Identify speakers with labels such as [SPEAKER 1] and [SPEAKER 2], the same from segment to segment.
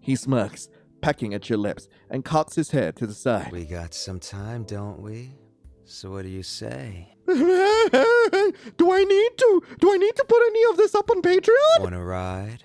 [SPEAKER 1] He smirks, pecking at your lips, and cocks his head to the side.
[SPEAKER 2] We got some time, don't we? So what do you say?
[SPEAKER 1] Do I need to put any of this up on Patreon?
[SPEAKER 2] Wanna ride?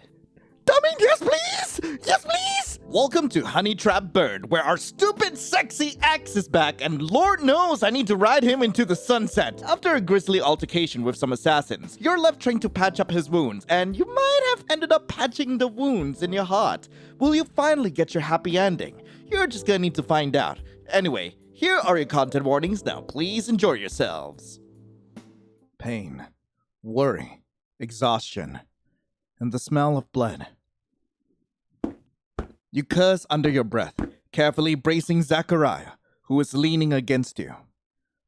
[SPEAKER 1] Yes, please! Yes, please! Welcome to Honey Trap Bird, where our stupid, sexy ex is back, and Lord knows I need to ride him into the sunset. After a grisly altercation with some assassins, you're left trying to patch up his wounds, and you might have ended up patching the wounds in your heart. Will you finally get your happy ending? You're just gonna need to find out. Anyway, here are your content warnings. Now please enjoy yourselves. Pain, worry, exhaustion, and the smell of blood. You curse under your breath, carefully bracing Zachariah, who is leaning against you.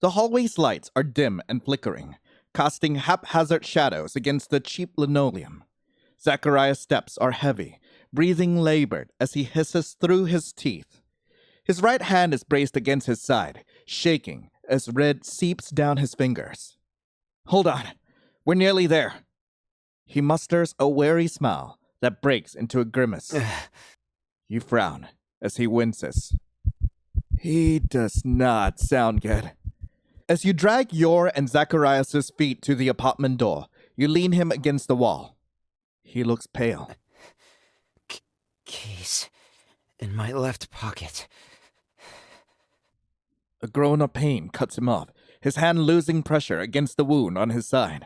[SPEAKER 1] The hallway's lights are dim and flickering, casting haphazard shadows against the cheap linoleum. Zachariah's steps are heavy, breathing labored as he hisses through his teeth. His right hand is braced against his side, shaking as red seeps down his fingers. Hold on, we're nearly there. He musters a wary smile that breaks into a grimace. You frown as he winces. He does not sound good. As you drag your and Zacharias' feet to the apartment door, you lean him against the wall. He looks pale.
[SPEAKER 2] Keys in my left pocket.
[SPEAKER 1] A groan of pain cuts him off, his hand losing pressure against the wound on his side.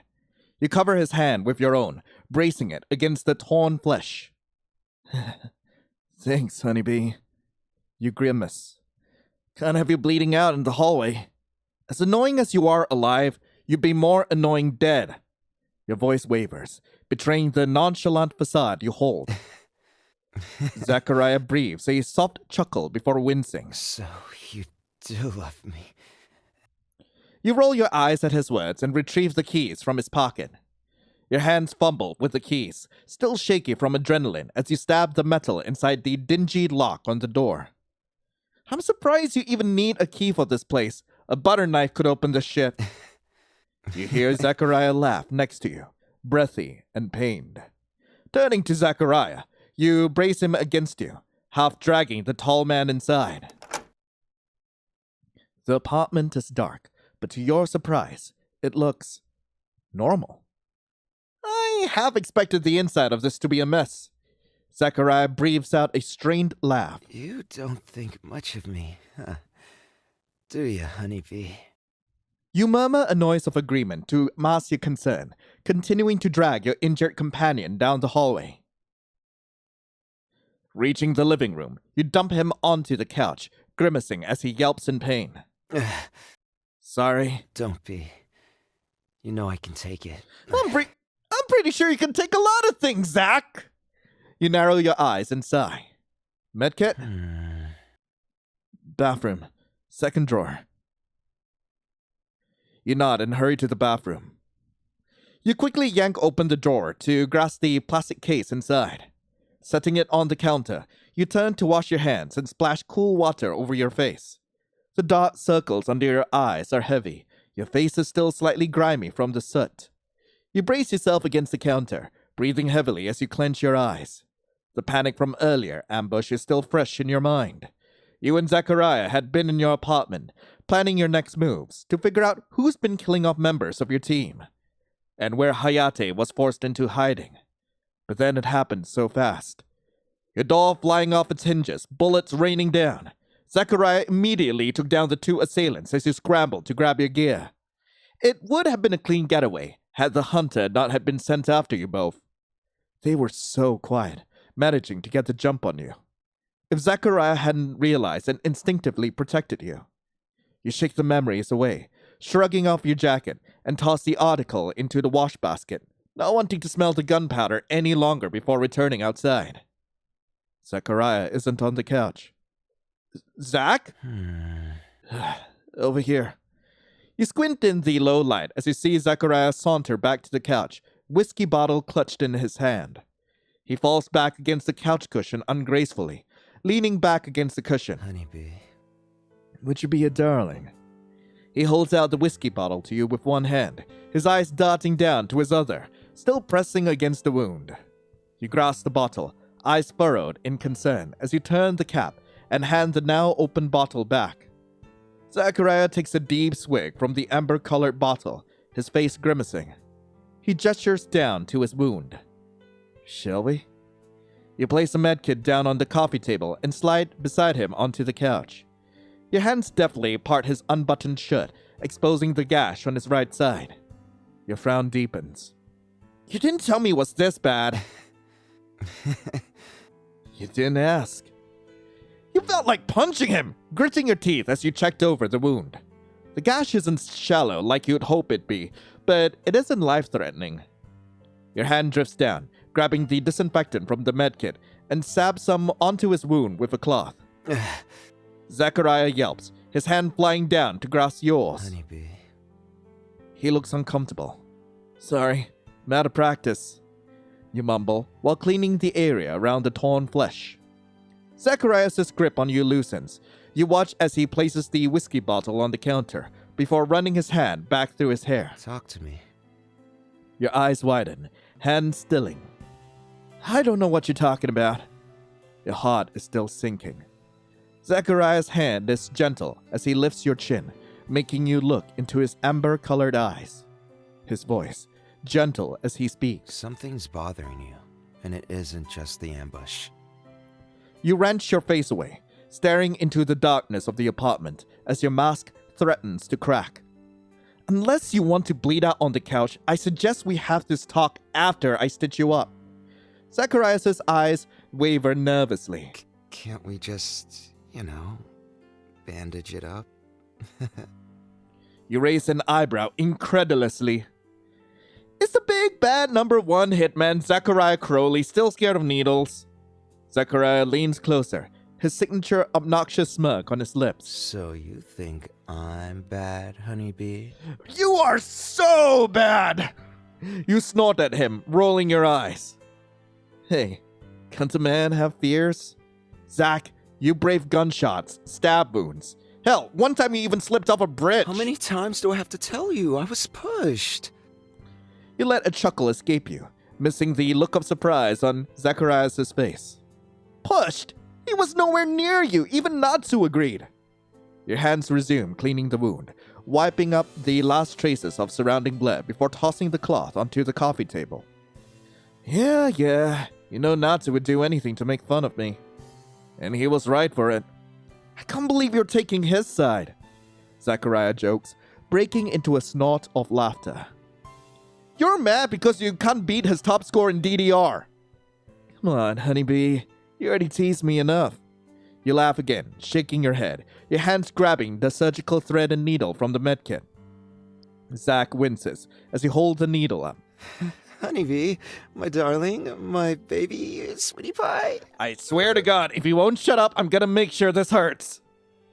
[SPEAKER 1] You cover his hand with your own, bracing it against the torn flesh. Thanks, honeybee. You grimace. Can't have you bleeding out in the hallway. As annoying as you are alive, you'd be more annoying dead. Your voice wavers, betraying the nonchalant facade you hold. Zachariah breathes a soft chuckle before wincing.
[SPEAKER 2] So you do love me.
[SPEAKER 1] You roll your eyes at his words and retrieve the keys from his pocket. Your hands fumble with the keys, still shaky from adrenaline as you stab the metal inside the dingy lock on the door. I'm surprised you even need a key for this place. A butter knife could open this shit. You hear Zachariah laugh next to you, breathy and pained. Turning to Zachariah, you brace him against you, half dragging the tall man inside. The apartment is dark, but to your surprise, it looks normal. I half expected the inside of this to be a mess. Zachariah breathes out a strained laugh.
[SPEAKER 2] You don't think much of me, huh? Do you, honeybee?
[SPEAKER 1] You murmur a noise of agreement to mask your concern, continuing to drag your injured companion down the hallway. Reaching the living room, you dump him onto the couch, grimacing as he yelps in pain. Sorry.
[SPEAKER 2] Don't be. You know I can take it.
[SPEAKER 1] I'm pretty sure you can take a lot of things, Zach. You narrow your eyes and sigh. Medkit? Bathroom. Second drawer. You nod and hurry to the bathroom. You quickly yank open the drawer to grasp the plastic case inside. Setting it on the counter, you turn to wash your hands and splash cool water over your face. The dark circles under your eyes are heavy. Your face is still slightly grimy from the soot. You brace yourself against the counter, breathing heavily as you clench your eyes. The panic from earlier ambush is still fresh in your mind. You and Zachariah had been in your apartment, planning your next moves to figure out who's been killing off members of your team, and where Hayate was forced into hiding. But then it happened so fast. Your door flying off its hinges, bullets raining down. Zachariah immediately took down the two assailants as you scrambled to grab your gear. It would have been a clean getaway had the hunter not had been sent after you both. They were so quiet, managing to get the jump on you. If Zachariah hadn't realized and instinctively protected you. You shake the memories away, shrugging off your jacket, and toss the article into the wash basket, not wanting to smell the gunpowder any longer before returning outside. Zachariah isn't on the couch. Zach? Over here. You squint in the low light as you see Zachariah saunter back to the couch, whiskey bottle clutched in his hand. He falls back against the couch cushion ungracefully, leaning back against the cushion.
[SPEAKER 2] Honeybee.
[SPEAKER 1] Would you be a darling? He holds out the whiskey bottle to you with one hand, his eyes darting down to his other, still pressing against the wound. You grasp the bottle, eyes furrowed in concern as you turn the cap and hand the now open bottle back. Zachariah takes a deep swig from the amber-colored bottle, his face grimacing. He gestures down to his wound. Shall we? You place a medkit down on the coffee table and slide beside him onto the couch. Your hands deftly part his unbuttoned shirt, exposing the gash on his right side. Your frown deepens. You didn't tell me it was this bad. You didn't ask. You felt like punching him, gritting your teeth as you checked over the wound. The gash isn't shallow like you'd hope it'd be, but it isn't life-threatening. Your hand drifts down, grabbing the disinfectant from the medkit, and sabs some onto his wound with a cloth. Zachariah yelps, his hand flying down to grasp yours.
[SPEAKER 2] Honeybee.
[SPEAKER 1] He looks uncomfortable. Sorry, I'm out of practice, you mumble, while cleaning the area around the torn flesh. Zacharias' grip on you loosens. You watch as he places the whiskey bottle on the counter, before running his hand back through his hair.
[SPEAKER 2] Talk to me.
[SPEAKER 1] Your eyes widen, hand stilling. I don't know what you're talking about. Your heart is still sinking. Zachariah's hand is gentle as he lifts your chin, making you look into his amber-colored eyes. His voice, gentle as he speaks.
[SPEAKER 2] Something's bothering you, and it isn't just the ambush.
[SPEAKER 1] You wrench your face away, staring into the darkness of the apartment as your mask threatens to crack. Unless you want to bleed out on the couch, I suggest we have this talk after I stitch you up. Zacharias' eyes waver nervously.
[SPEAKER 2] Can't we just, bandage it up?
[SPEAKER 1] You raise an eyebrow incredulously. Is the big bad number one hitman Zachariah Crowley still scared of needles? Zachariah leans closer, his signature obnoxious smirk on his lips.
[SPEAKER 2] So you think I'm bad, honeybee?
[SPEAKER 1] You are so bad! You snort at him, rolling your eyes. Hey, can't a man have fears? Zach, you brave gunshots, stab wounds. Hell, one time you even slipped off a bridge.
[SPEAKER 2] How many times do I have to tell you? I was pushed.
[SPEAKER 1] You let a chuckle escape you, missing the look of surprise on Zacharias' face. Pushed? He was nowhere near you, even Natsu agreed. Your hands resume cleaning the wound, wiping up the last traces of surrounding blood before tossing the cloth onto the coffee table. Yeah, you know Natsu would do anything to make fun of me. And he was right for it. I can't believe you're taking his side, Zachariah jokes, breaking into a snort of laughter. You're mad because you can't beat his top score in DDR. Come on, honeybee. You already teased me enough. You laugh again, shaking your head, your hands grabbing the surgical thread and needle from the medkit. Zach winces as he holds the needle up.
[SPEAKER 2] Honeybee, my darling, my baby, sweetie pie.
[SPEAKER 1] I swear to God, if you won't shut up, I'm gonna make sure this hurts.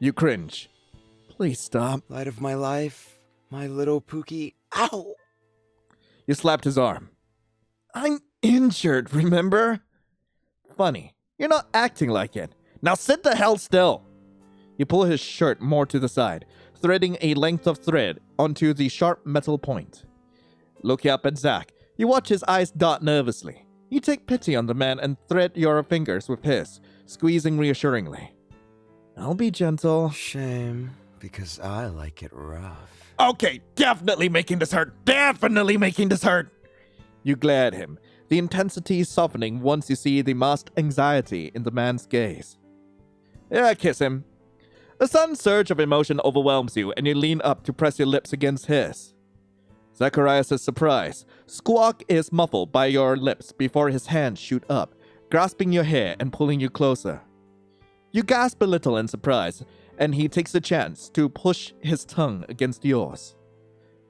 [SPEAKER 1] You cringe. Please stop.
[SPEAKER 2] Light of my life, my little Pookie. Ow!
[SPEAKER 1] You slapped his arm. I'm injured, remember? Funny. You're not acting like it. Now sit the hell still. You pull his shirt more to the side, threading a length of thread onto the sharp metal point. Looking up at Zach, you watch his eyes dot nervously. You take pity on the man and thread your fingers with his, squeezing reassuringly. I'll be gentle.
[SPEAKER 2] Shame, because I like it rough.
[SPEAKER 1] Okay, definitely making this hurt. Definitely making this hurt. You glare at him, the intensity softening once you see the masked anxiety in the man's gaze. Yeah, kiss him. A sudden surge of emotion overwhelms you, and you lean up to press your lips against his. Zacharias' surprise. Squawk is muffled by your lips before his hands shoot up, grasping your hair and pulling you closer. You gasp a little in surprise, and he takes a chance to push his tongue against yours.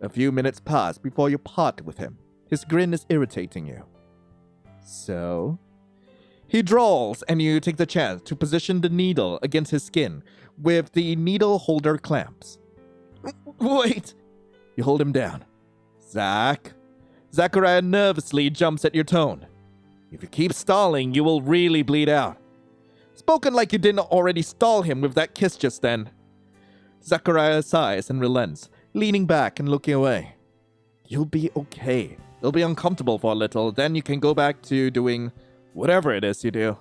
[SPEAKER 1] A few minutes pass before you part with him. His grin is irritating you. So? He drawls, and you take the chance to position the needle against his skin with the needle holder clamps. Wait! You hold him down. Zach? Zachariah nervously jumps at your tone. If you keep stalling, you will really bleed out. Spoken like you didn't already stall him with that kiss just then. Zachariah sighs and relents, leaning back and looking away. You'll be okay. It'll be uncomfortable for a little, then you can go back to doing whatever it is you do.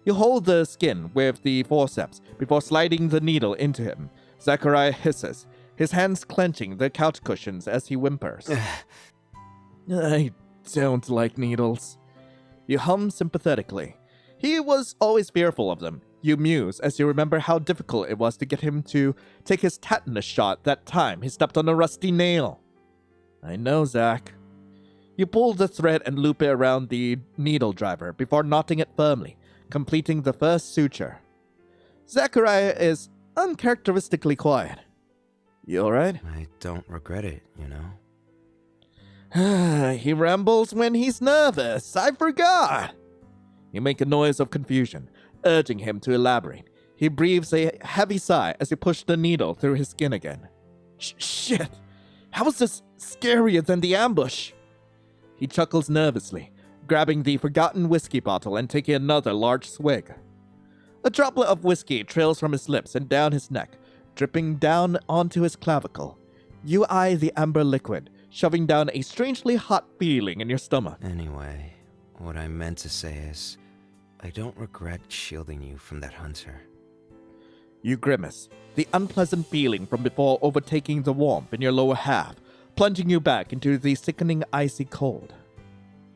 [SPEAKER 1] You hold the skin with the forceps before sliding the needle into him. Zachariah hisses, his hands clenching the couch cushions as he whimpers. I don't like needles. You hum sympathetically. He was always fearful of them. You muse as you remember how difficult it was to get him to take his tetanus shot that time he stepped on a rusty nail. I know, Zach. You pull the thread and loop it around the needle driver before knotting it firmly, completing the first suture. Zachariah is uncharacteristically quiet. You alright?
[SPEAKER 2] I don't regret it, you know?
[SPEAKER 1] He rambles when he's nervous. I forgot. You make a noise of confusion, urging him to elaborate. He breathes a heavy sigh as you push the needle through his skin again. Shit! How is this scarier than the ambush? He chuckles nervously, grabbing the forgotten whiskey bottle and taking another large swig. A droplet of whiskey trails from his lips and down his neck, dripping down onto his clavicle. You eye the amber liquid, shoving down a strangely hot feeling in your stomach.
[SPEAKER 2] Anyway, what I meant to say is, I don't regret shielding you from that hunter.
[SPEAKER 1] You grimace, the unpleasant feeling from before overtaking the warmth in your lower half, plunging you back into the sickening icy cold.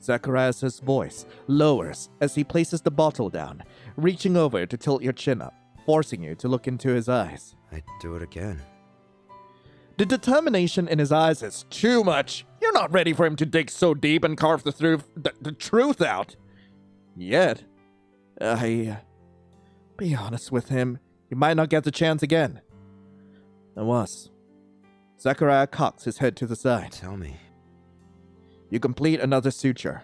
[SPEAKER 1] Zacharias' voice lowers as he places the bottle down, reaching over to tilt your chin up, forcing you to look into his eyes.
[SPEAKER 2] I'd do it again.
[SPEAKER 1] The determination in his eyes is too much. You're not ready for him to dig so deep and carve the truth out. Yet, be honest with him, you might not get the chance again. I was. Zachariah cocks his head to the side.
[SPEAKER 2] Tell me.
[SPEAKER 1] You complete another suture.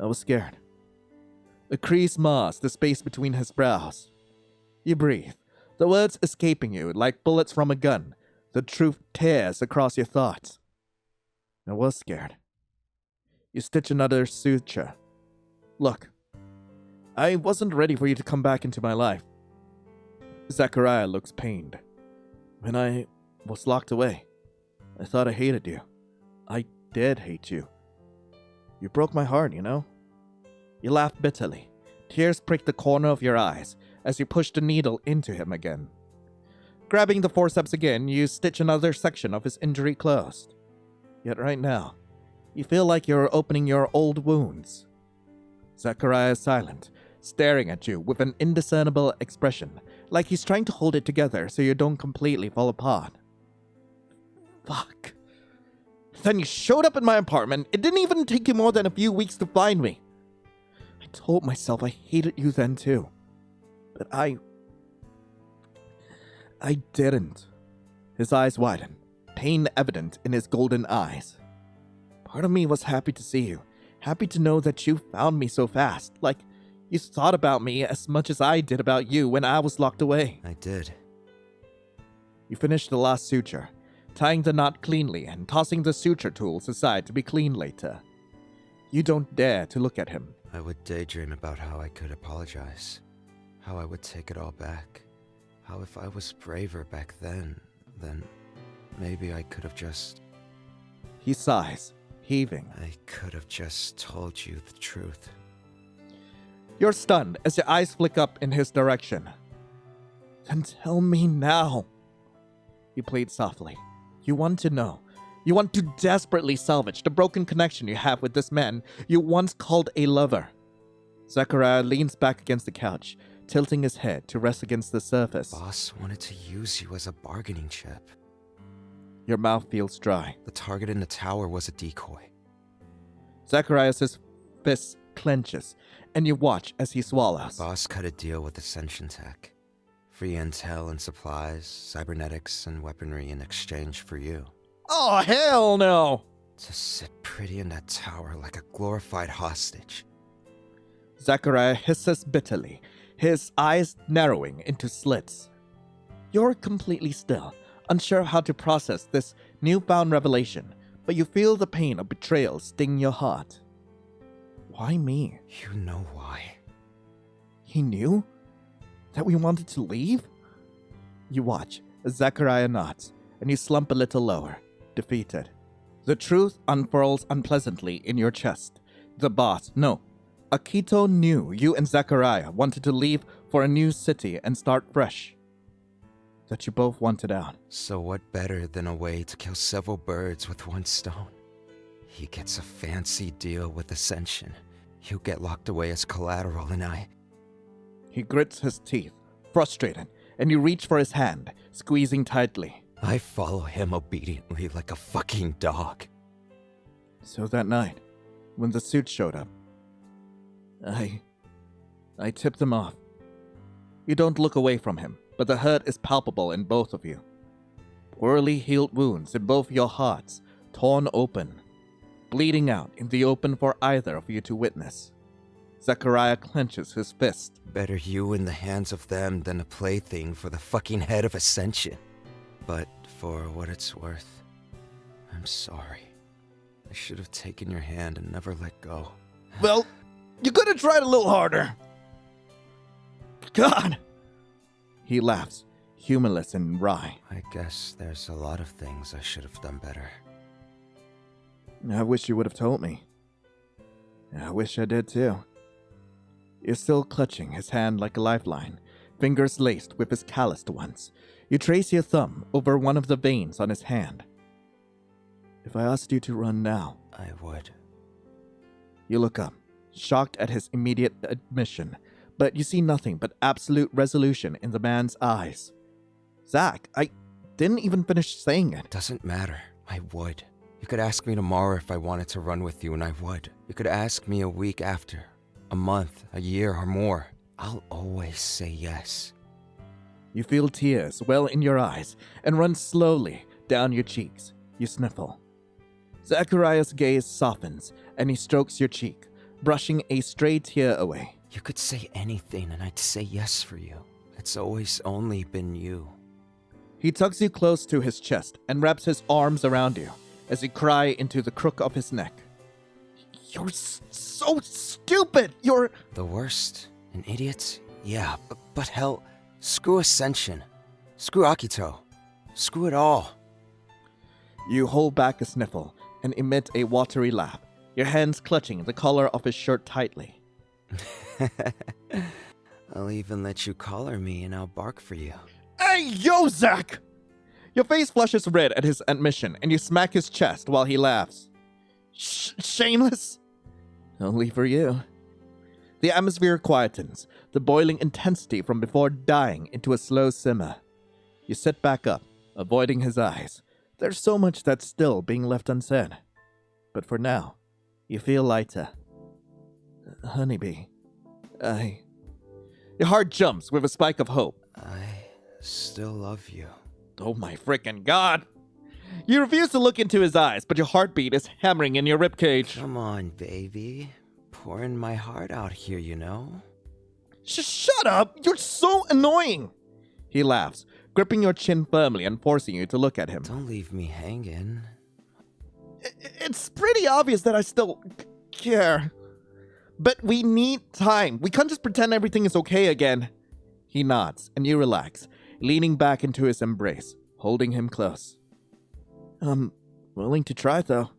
[SPEAKER 1] I was scared. The crease mars the space between his brows. You breathe, the words escaping you like bullets from a gun. The truth tears across your thoughts. I was scared. You stitch another suture. Look, I wasn't ready for you to come back into my life. Zachariah looks pained. When I was locked away, I thought I hated you. I did hate you. You broke my heart, you know? You laugh bitterly. Tears prick the corner of your eyes as you push the needle into him again. Grabbing the forceps again, you stitch another section of his injury closed. Yet right now, you feel like you're opening your old wounds. Zachariah is silent, staring at you with an indiscernible expression, like he's trying to hold it together so you don't completely fall apart. Fuck. Then you showed up in my apartment. It didn't even take you more than a few weeks to find me. I told myself I hated you then too. But I didn't. His eyes widen, pain evident in his golden eyes. Part of me was happy to see you, happy to know that you found me so fast, like you thought about me as much as I did about you when I was locked away.
[SPEAKER 2] I did.
[SPEAKER 1] You finish the last suture, tying the knot cleanly and tossing the suture tools aside to be cleaned later. You don't dare to look at him.
[SPEAKER 2] I would daydream about how I could apologize, how I would take it all back, how if I was braver back then maybe I could have just...
[SPEAKER 1] He sighs, heaving.
[SPEAKER 2] I could have just told you the truth.
[SPEAKER 1] You're stunned as your eyes flick up in his direction. Then tell me now. You plead softly. You want to know. You want to desperately salvage the broken connection you have with this man you once called a lover. Zachariah leans back against the couch, tilting his head to rest against the surface.
[SPEAKER 2] Boss wanted to use you as a bargaining chip.
[SPEAKER 1] Your mouth feels dry.
[SPEAKER 2] The target in the tower was a decoy.
[SPEAKER 1] Zacharias' fist clenches, and you watch as he swallows.
[SPEAKER 2] Boss cut a deal with Ascension Tech. Free intel and supplies, cybernetics and weaponry in exchange for you.
[SPEAKER 1] Oh, hell no!
[SPEAKER 2] To sit pretty in that tower like a glorified hostage.
[SPEAKER 1] Zachariah hisses bitterly, his eyes narrowing into slits. You're completely still, unsure how to process this newfound revelation, but you feel the pain of betrayal sting your heart. Why me?
[SPEAKER 2] You know why.
[SPEAKER 1] He knew? That we wanted to leave? You watch as Zachariah nods, and you slump a little lower, defeated. The truth unfurls unpleasantly in your chest. The boss, no, Akito knew you and Zachariah wanted to leave for a new city and start fresh. That you both wanted out.
[SPEAKER 2] So what better than a way to kill several birds with one stone? He gets a fancy deal with Ascension. You get locked away as collateral and
[SPEAKER 1] He grits his teeth, frustrated, and you reach for his hand, squeezing tightly.
[SPEAKER 2] I follow him obediently like a fucking dog.
[SPEAKER 1] So that night, when the suit showed up, I tipped him off. You don't look away from him, but the hurt is palpable in both of you. Poorly healed wounds in both your hearts, torn open, bleeding out in the open for either of you to witness. Zachariah clenches his fist.
[SPEAKER 2] Better you in the hands of them than a plaything for the fucking head of Ascension. But for what it's worth, I'm sorry. I should have taken your hand and never let go.
[SPEAKER 1] Well, you could have tried a little harder. God! He laughs, humorless and wry.
[SPEAKER 2] I guess there's a lot of things I should have done better.
[SPEAKER 1] I wish you would have told me. I wish I did too. You're still clutching his hand like a lifeline, fingers laced with his calloused ones. You trace your thumb over one of the veins on his hand. If I asked you to run now,
[SPEAKER 2] I would.
[SPEAKER 1] You look up, shocked at his immediate admission, but you see nothing but absolute resolution in the man's eyes. Zach, I didn't even finish saying it.
[SPEAKER 2] Doesn't matter. I would. You could ask me tomorrow if I wanted to run with you, and I would. You could ask me a week after, a month, a year, or more. I'll always say yes.
[SPEAKER 1] You feel tears well in your eyes and run slowly down your cheeks. You sniffle. Zachariah's gaze softens and he strokes your cheek, brushing a stray tear away.
[SPEAKER 2] You could say anything and I'd say yes for you. It's always only been you.
[SPEAKER 1] He tugs you close to his chest and wraps his arms around you as you cry into the crook of his neck. You're so stupid! You're...
[SPEAKER 2] The worst? An idiot? Yeah, but hell, screw Ascension. Screw Akito. Screw it all.
[SPEAKER 1] You hold back a sniffle and emit a watery laugh, your hands clutching the collar of his shirt tightly.
[SPEAKER 2] I'll even let you collar me and I'll bark for you.
[SPEAKER 1] Hey, yo, Zach! Your face flushes red at his admission and you smack his chest while he laughs. Shameless? Only for you. The atmosphere quietens, the boiling intensity from before dying into a slow simmer. You sit back up, avoiding his eyes. There's so much that's still being left unsaid. But for now, you feel lighter. Honeybee, Your heart jumps with a spike of hope.
[SPEAKER 2] I still love you.
[SPEAKER 1] Oh my frickin' God! You refuse to look into his eyes, but your heartbeat is hammering in your ribcage.
[SPEAKER 2] Come on, baby. Pouring my heart out here, you know?
[SPEAKER 1] Shut up! You're so annoying! He laughs, gripping your chin firmly and forcing you to look at him.
[SPEAKER 2] Don't leave me hanging.
[SPEAKER 1] It's pretty obvious that I still care. But we need time. We can't just pretend everything is okay again. He nods, and you relax, leaning back into his embrace, holding him close. I'm willing to try, though.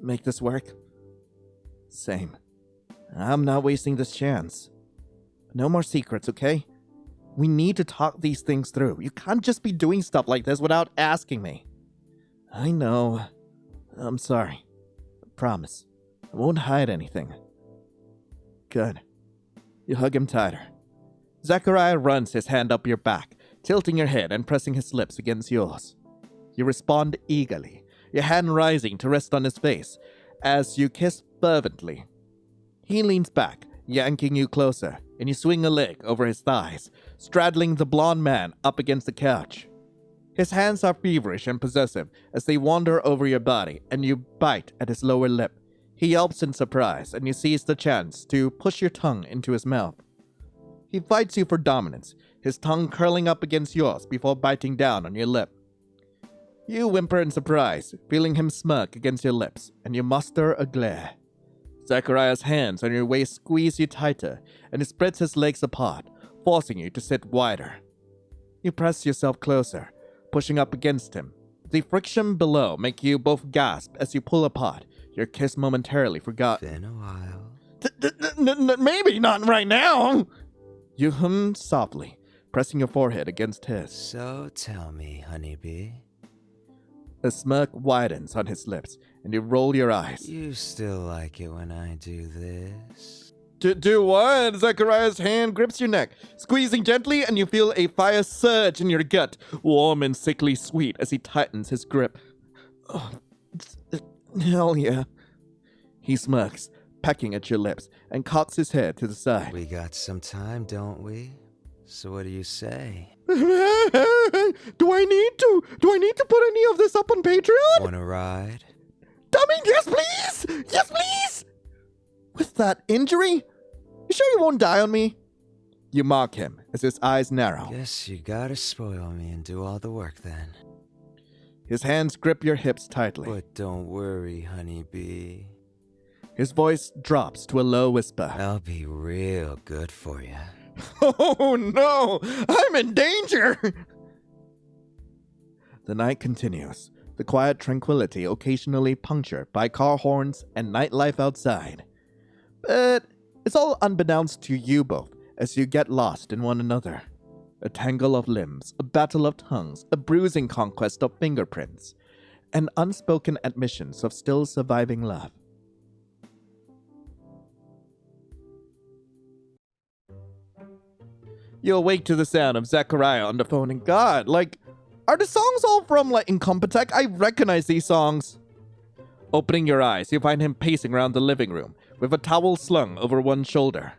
[SPEAKER 1] Make this work. Same. I'm not wasting this chance. No more secrets, okay? We need to talk these things through. You can't just be doing stuff like this without asking me. I know. I'm sorry. I promise. I won't hide anything. Good. You hug him tighter. Zachariah runs his hand up your back, tilting your head and pressing his lips against yours. You respond eagerly, your hand rising to rest on his face, as you kiss fervently. He leans back, yanking you closer, and you swing a leg over his thighs, straddling the blond man up against the couch. His hands are feverish and possessive as they wander over your body, and you bite at his lower lip. He yelps in surprise, and you seize the chance to push your tongue into his mouth. He fights you for dominance, his tongue curling up against yours before biting down on your lip. You whimper in surprise, feeling him smirk against your lips, and you muster a glare. Zachariah's hands on your waist squeeze you tighter, and he spreads his legs apart, forcing you to sit wider. You press yourself closer, pushing up against him. The friction below make you both gasp as you pull apart, your kiss momentarily forgotten.
[SPEAKER 2] Been a while.
[SPEAKER 1] Maybe not right now. You hum softly, pressing your forehead against his.
[SPEAKER 2] So tell me, honeybee.
[SPEAKER 1] A smirk widens on his lips, and you roll your eyes.
[SPEAKER 2] You still like it when I do this?
[SPEAKER 1] Do what? Zachariah's hand grips your neck, squeezing gently, and you feel a fire surge in your gut, warm and sickly sweet as he tightens his grip. Oh, hell yeah. He smirks, pecking at your lips, and cocks his head to the side.
[SPEAKER 2] We got some time, don't we? So what do you say?
[SPEAKER 1] Do I need to put any of this up on Patreon?
[SPEAKER 2] Wanna ride?
[SPEAKER 1] Dummy, yes please! Yes please! With that injury? You sure you won't die on me? You mock him as his eyes narrow.
[SPEAKER 2] Guess you gotta spoil me and do all the work then.
[SPEAKER 1] His hands grip your hips tightly.
[SPEAKER 2] But don't worry, honeybee.
[SPEAKER 1] His voice drops to a low whisper.
[SPEAKER 2] I'll be real good for you.
[SPEAKER 1] Oh no! I'm in danger! The night continues, the quiet tranquility occasionally punctured by car horns and nightlife outside. But it's all unbeknownst to you both as you get lost in one another. A tangle of limbs, a battle of tongues, a bruising conquest of fingerprints, and unspoken admissions of still surviving love. You awake to the sound of Zachariah on the phone, and God, are the songs all from, Incompetech? I recognize these songs. Opening your eyes, you find him pacing around the living room, with a towel slung over one shoulder.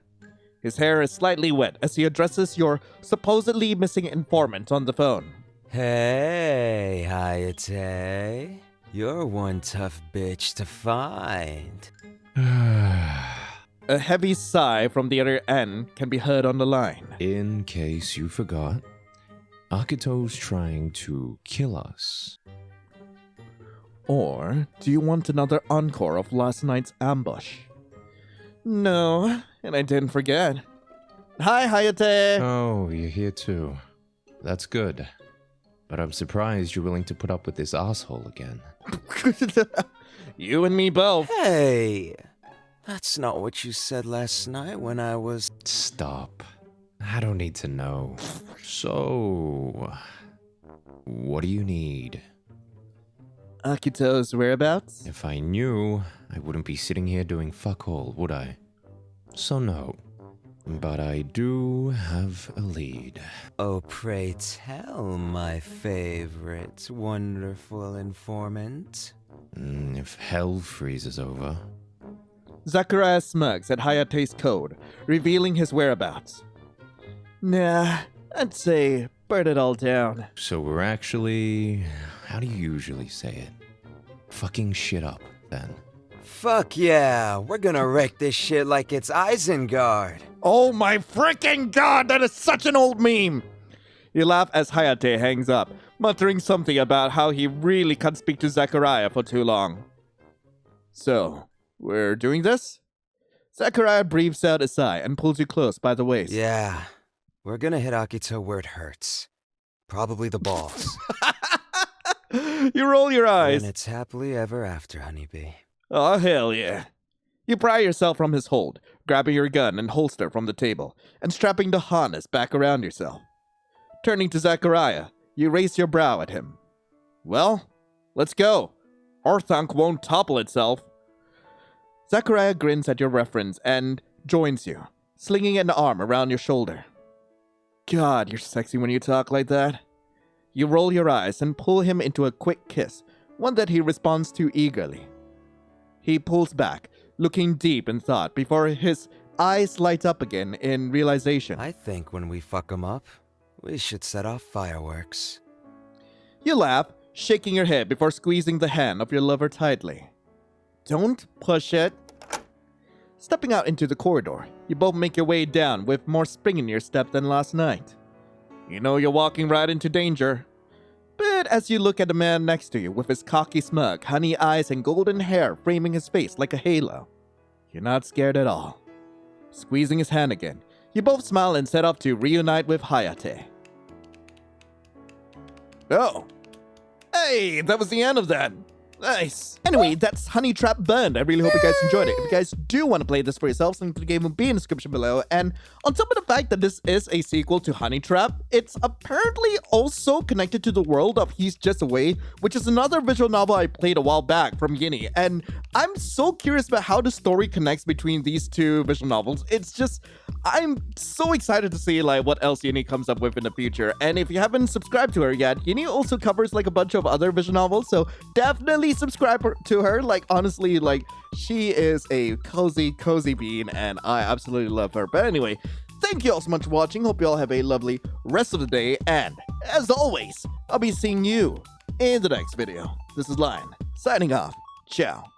[SPEAKER 1] His hair is slightly wet as he addresses your supposedly missing informant on the phone.
[SPEAKER 2] Hey, Hayate. You're one tough bitch to find.
[SPEAKER 1] A heavy sigh from the other end can be heard on the line.
[SPEAKER 3] In case you forgot, Akito's trying to kill us.
[SPEAKER 1] Or do you want another encore of last night's ambush? No, and I didn't forget. Hi, Hayate!
[SPEAKER 3] Oh, you're here too. That's good. But I'm surprised you're willing to put up with this asshole again.
[SPEAKER 1] You and me both.
[SPEAKER 2] Hey! That's not what you said last night when I was...
[SPEAKER 3] Stop. I don't need to know. So, what do you need?
[SPEAKER 1] Akito's whereabouts?
[SPEAKER 3] If I knew, I wouldn't be sitting here doing fuck all, would I? So no. But I do have a lead.
[SPEAKER 2] Oh, pray tell, my favorite wonderful informant.
[SPEAKER 3] If hell freezes over.
[SPEAKER 1] Zachariah smirks at Hayate's code, revealing his whereabouts. Nah, I'd say burn it all down.
[SPEAKER 3] So we're actually... How do you usually say it? Fucking shit up, then.
[SPEAKER 2] Fuck yeah, we're gonna wreck this shit like it's Isengard.
[SPEAKER 1] Oh my freaking god, that is such an old meme! You laugh as Hayate hangs up, muttering something about how he really can't speak to Zachariah for too long. So, we're doing this? Zachariah breathes out a sigh and pulls you close by the waist.
[SPEAKER 2] Yeah, we're gonna hit Akito where it hurts. Probably the balls.
[SPEAKER 1] You roll your eyes.
[SPEAKER 2] And it's happily ever after, honeybee.
[SPEAKER 1] Oh, hell yeah. You pry yourself from his hold, grabbing your gun and holster from the table, and strapping the harness back around yourself. Turning to Zachariah, you raise your brow at him. Well, let's go. Orthanc won't topple itself. Zachariah grins at your reference and joins you, slinging an arm around your shoulder. God, you're sexy when you talk like that. You roll your eyes and pull him into a quick kiss, one that he responds to eagerly. He pulls back, looking deep in thought before his eyes light up again in realization.
[SPEAKER 2] I think when we fuck him up, we should set off fireworks.
[SPEAKER 1] You laugh, shaking your head before squeezing the hand of your lover tightly. Don't push it. Stepping out into the corridor, you both make your way down with more spring in your step than last night. You know you're walking right into danger. But as you look at the man next to you with his cocky smug, honey eyes and golden hair framing his face like a halo, you're not scared at all. Squeezing his hand again, you both smile and set off to reunite with Hayate. Oh. Hey, that was the end of that. Nice. Anyway, that's Honey Trap Burned. I really hope you guys enjoyed it. If you guys do want to play this for yourselves, link to the game will be in the description below. And on top of the fact that this is a sequel to Honey Trap, it's apparently also connected to the world of He's Just Away, which is another visual novel I played a while back from Guinea. And I'm so curious about how the story connects between these two visual novels. It's just, I'm so excited to see like what else Guinea comes up with in the future. And if you haven't subscribed to her yet, Guinea also covers like a bunch of other visual novels, so definitely subscribe to her. Like honestly, like she is a cozy bean and I absolutely love her. But anyway, thank you all so much for watching. Hope you all have a lovely rest of the day, and as always, I'll be seeing you in the next video. This is Lion signing off. Ciao.